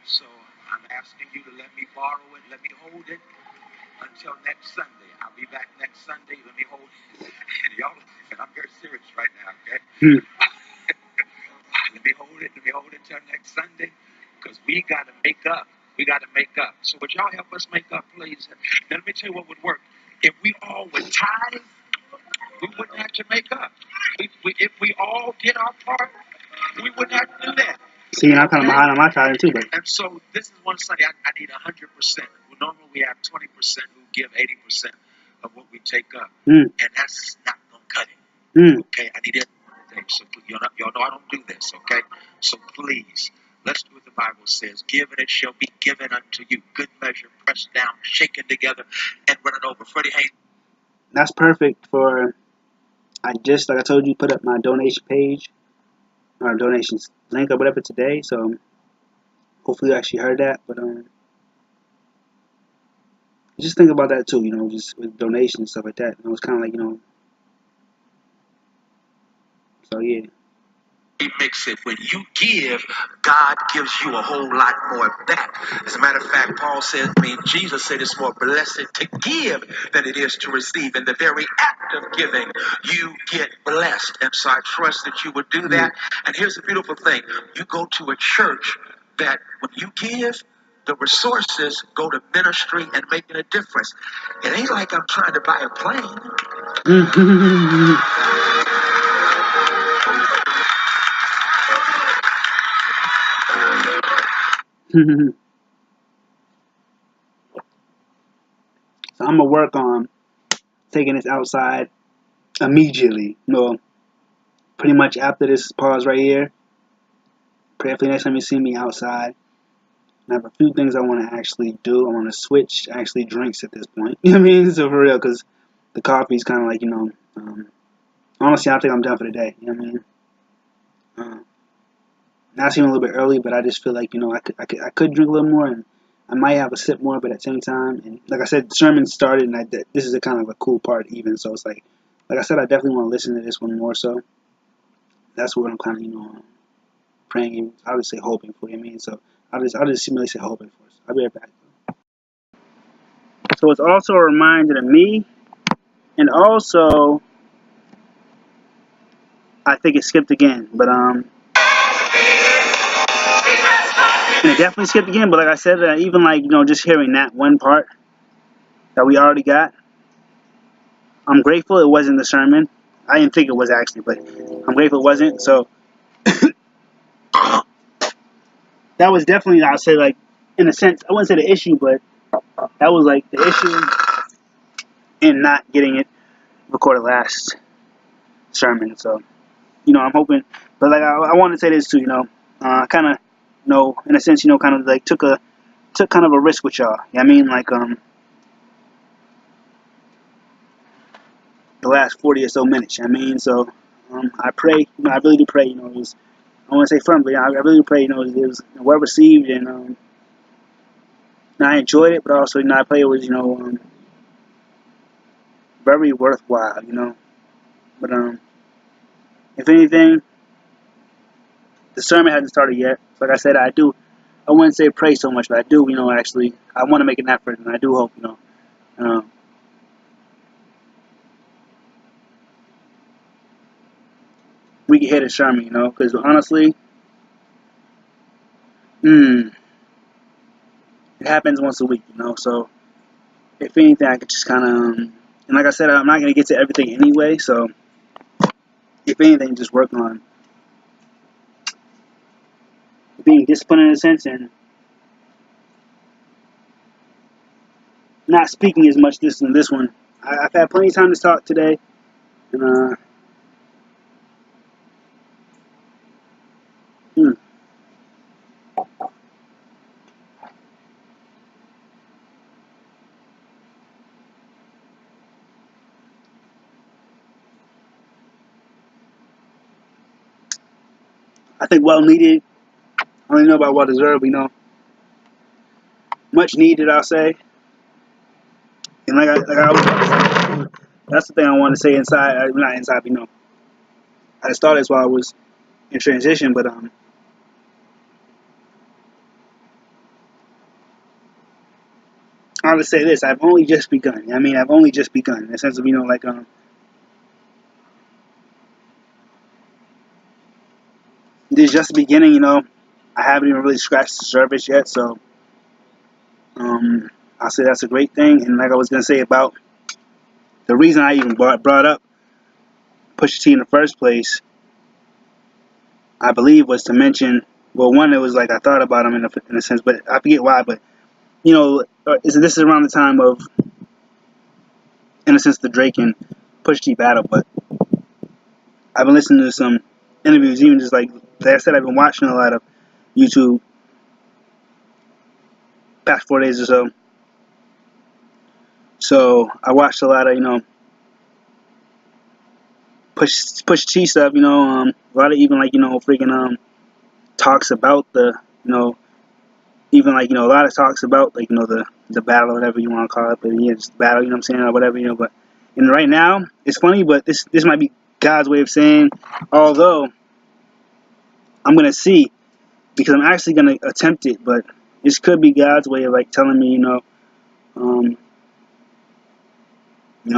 So I'm asking you to let me borrow it, let me hold it until next Sunday. I'll be back next Sunday. Let me hold it. And y'all, and I'm very serious right now, okay? Let me hold it. Let me hold it till next Sunday, because we got to make up. We got to make up. So would y'all help us make up, please? Now, let me tell you what would work. If we all would tithe, we wouldn't have to make up. If we all did our part, we wouldn't have to do that. See, I'm kind of behind on my tithing too, but. And so this is one Sunday I need 100%. Normally we have 20% who give 80% of what we take up, and that's not gonna cut it. Okay, I need it. So y'all know I don't do this. Okay, so please, let's do what the Bible says. Give and it shall be given unto you. Good measure, pressed down, shaken together, and running over. Freddie Haynes. That's perfect for. I just, like I told you, put up my donation page or donations link or whatever today. So hopefully you actually heard that. But just think about that too. You know, just with donations and stuff like that. You know, it's kind of like, you know. So yeah. Mix it. When you give, God gives you a whole lot more back. As a matter of fact, Paul said, Jesus said it's more blessed to give than it is to receive. In the very act of giving, you get blessed. And so I trust that you would do that. And here's the beautiful thing. You go to a church that when you give, the resources go to ministry and making a difference. It ain't like I'm trying to buy a plane. So I'm gonna work on taking this outside immediately. You know, pretty much after this pause right here. Prayerfully next time you see me outside. I have a few things I want to actually do. I want to switch actually drinks at this point. You know what I mean? So for real, because the coffee's kind of like, you know, honestly, I think I'm done for the day. You know what I mean? Now it's even a little bit early, but I just feel like, you know, I could drink a little more, and I might have a sip more, but at the same time, and like I said, the sermon started, and this is a kind of a cool part even, so it's like I said, I definitely want to listen to this one more, so that's what I'm kind of, you know, praying, I would say hoping for, you know what I mean? So I'll just simply say hoping for. So I'll be right back. So it's also a reminder to me, and also, I think it skipped again, but and it definitely skipped again, but like I said, even like, you know, just hearing that one part that we already got, I'm grateful it wasn't the sermon. I didn't think it was actually, but I'm grateful it wasn't. So that was definitely, I'd say, like, in a sense, I wouldn't say the issue, but that was like the issue in not getting it recorded last sermon. So, you know, I'm hoping, but like I want to say this too, you know, kind of, you know, in a sense, you know, kind of like took kind of a risk with y'all. You know what I mean? Like the last 40 or so minutes. You know what I mean? So I pray, you know, I really do pray, you know, it was, I want to say firmly, I really do pray, you know, it was well received, and I enjoyed it, but also, you know, I pray it was, you know, very worthwhile, you know. But if anything, the sermon hasn't started yet. Like I said, I wouldn't say pray so much, but I do, you know, actually, I want to make an effort, and I do hope, you know, we can hear the sermon, you know, because honestly, it happens once a week, you know. So if anything, I could just kind of, and like I said, I'm not gonna get to everything anyway. So if anything, just work on being disciplined in a sense, and not speaking as much this one. I've had plenty of time to talk today, and I think well needed. I don't even know about well deserved, you know, much needed, I'll say. And like I was, that's the thing I want to say inside, not inside, you know. I just thought this while I was in transition, but I'll just say this: I've only just begun. I mean, I've only just begun in the sense of like this is just the beginning. I haven't even really scratched the surface yet, so I'll say that's a great thing. And like I was gonna say about the reason I even brought up Pusha T in the first place, I believe was to mention. Well, one, it was like I thought about him in a sense, but I forget why. But this is around the time of, in a sense, the Drake and Pusha T battle. But I've been listening to some interviews, even just like I said, I've been watching a lot of YouTube past 4 days or so. So I watched a lot of Push T stuff. A lot of even like freaking talks about the even like a lot of talks about like the battle or whatever you want to call it, but yeah, just the battle, what I'm saying, or whatever, but and right now it's funny, but this might be God's way of saying, although I'm gonna see, because I'm actually gonna attempt it, but this could be God's way of like telling me,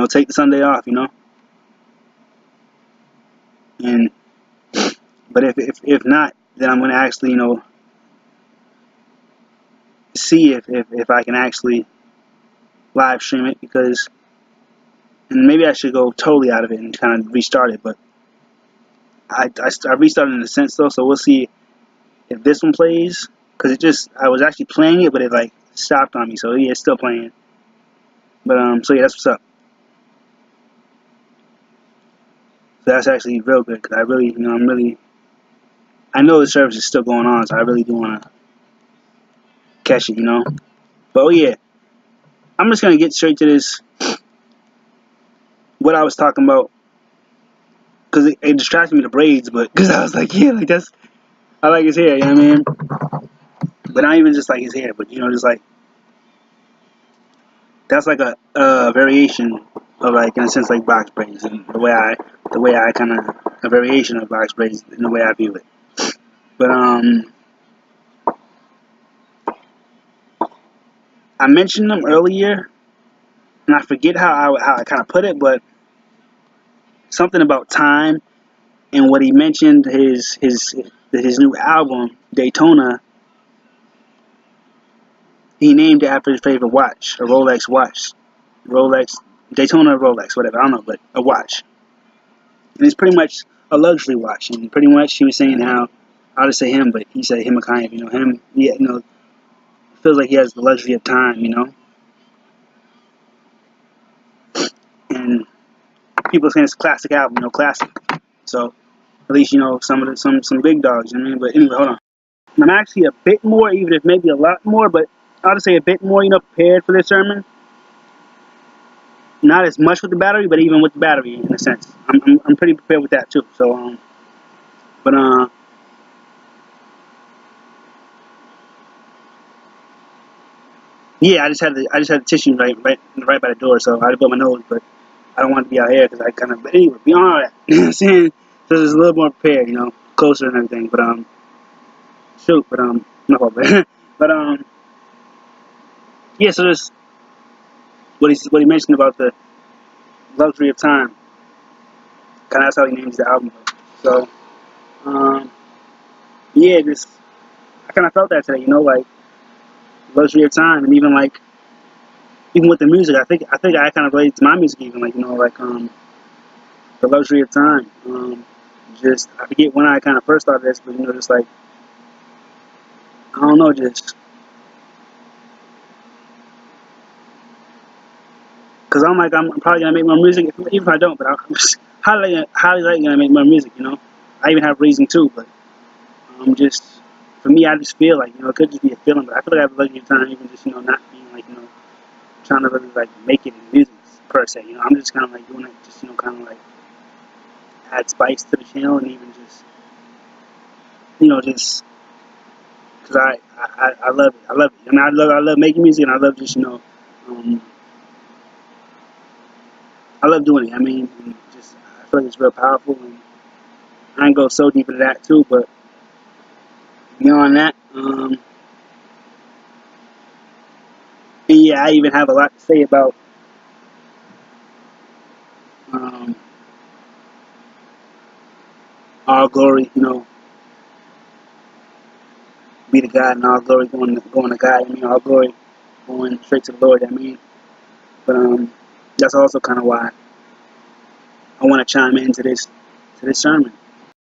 take the Sunday off, and but if not, then I'm gonna actually see if I can actually live stream it, because and maybe I should go totally out of it and kind of restart it, but I restarted in a sense though, so we'll see if this one plays, because I was actually playing it, but it like stopped on me, so yeah, it's still playing. But so yeah, that's what's up. So that's actually real good, because I really, I know the service is still going on, so I really do want to catch it, But oh yeah, I'm just gonna get straight to this. What I was talking about, because it distracted me, the braids, but because I was like, yeah, like I like his hair, you know what I mean? But not even just like his hair, but just like that's like a variation of like, in a sense, like box braids, and the way I kind of a variation of box braids in the way I view it. But I mentioned them earlier, and I forget how I kind of put it, but something about time, and what he mentioned his new album Daytona. He named it after his favorite watch, a Rolex watch, Rolex Daytona Rolex, whatever, I don't know, but a watch. And it's pretty much a luxury watch. And pretty much he was saying how, I'll just say him, but he said him, kind of, him, yeah, feels like he has the luxury of time, And people saying it's a classic album, classic. So at least some big dogs, But anyway, hold on. I'm actually a bit more, even if maybe a lot more, but I'll just say a bit more, prepared for this sermon. Not as much with the battery, but even with the battery, in a sense, I'm pretty prepared with that too. So but yeah, I just had the tissue right by the door, so I had to blow my nose, but I don't want to be out here because I kind of. But anyway, beyond all that, you know what I'm saying? So it's a little more prepared, closer and everything. But shoot, but no problem. But yeah. So there's what he mentioned about the luxury of time. Kind of that's how he names the album. So yeah, just I kind of felt that today, like luxury of time, and even with the music, I think I kind of relate to my music, even like the luxury of time. Just I forget when I kind of first started this, but just like I don't know, just because I'm probably gonna make more music, even if I don't. But I'm just highly gonna make more music. I even have reason to, but just for me, I just feel like it could just be a feeling, but I feel like I have a luxury of time, even just not being like trying to really like make it in music per se. I'm just kind of like doing it, just kind of like add spice to the channel, and even just just because I love it. I love it. I love making music, and I love just I love doing it. And just I feel like it's real powerful, and I can go so deep into that too. But beyond that, and yeah, yeah, I even have a lot to say about all glory, be to God, and all glory going to God. I mean, all glory going straight to the Lord. I mean, but that's also kind of why I want to chime into this sermon.